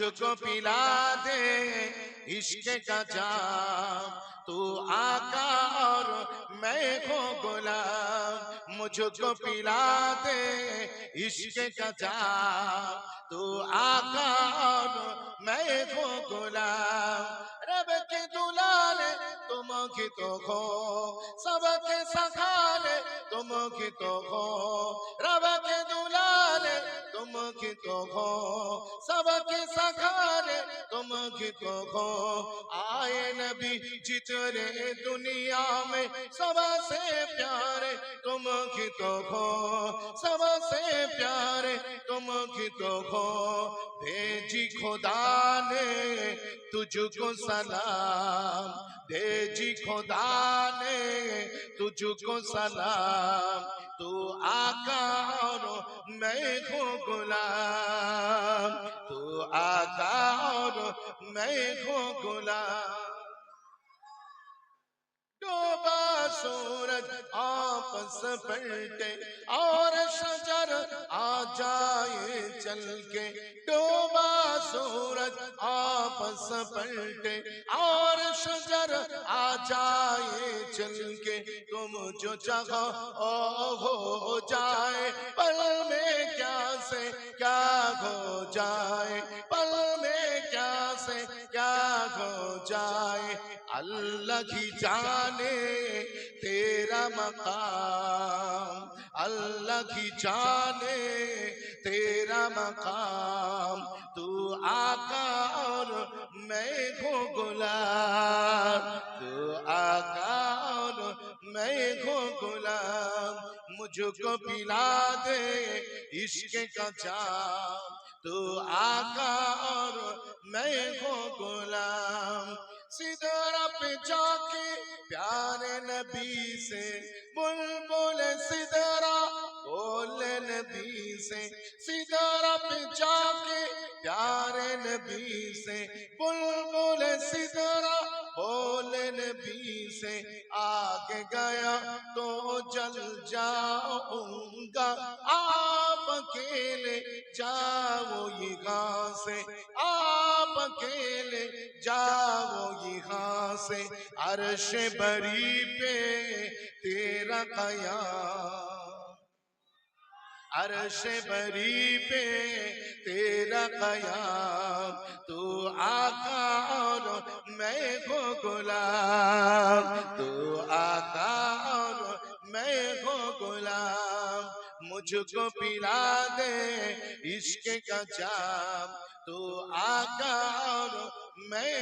मुझको पिला दे इश्क का जाम, तू आका और मैं हो गुलाम। मुझको पिला दे इश्क का जाम, तू आका और मैं हो गुलाम। रब के दुलारे तुम की तो हो, सबके सखारे तुम की तो हो। रब के दुलारे तुम की तो हो, सबके सखारे तुम की तो हो। आए नबी जितने दुनिया में सबसे प्यारे तुम की तो हो, सबसे प्यारे तुम की तो हो। भेजी खुदा ने तुझको सलाम, भेजी खुदा ने तुझको सलाम, तू आका और मैं हूँ गुलाम, तू आका और मैं हूँ गुलाम। डूबा सूरज आपस पलटे और शजर आ जाए चल के, डूबा सूरज आपस पलटे और शजर आ जाए चल के। तुम जो चाहो ओ हो जाए, पल में क्या से क्या हो जाए, पल में क्या से क्या हो जाए। अल्लाह की जाने तेरा मकाम, अल्लाह की जाने तेरा मकाम, तू आका और मैं हूँ गुलाम, तू आका और मैं हूँ गुलाम। मुझको पिला दे इश्क का जाम, तू आका और मैं हूँ गुलाम। सिदरा पे जाके प्यारे नबी से बुलबुल सिदरा बोले नबी से, सिदरा पे जाके प्यारे नबी से बुलबुल सिदरा बोले नबी से। आगे गया तो जल जाऊंगा, आप अकेले जाओ यहाँ से, आप अकेले जाओ यहाँ से। अर्श बरी पे तेरा कयाम, अर्श बरी पे तेरा कयाम, तू आका और मैं हूँ गुलाम, तू आका और मैं हूँ गुलाम। मुझको पिला दे इश्क का जाम, तू आका और मैं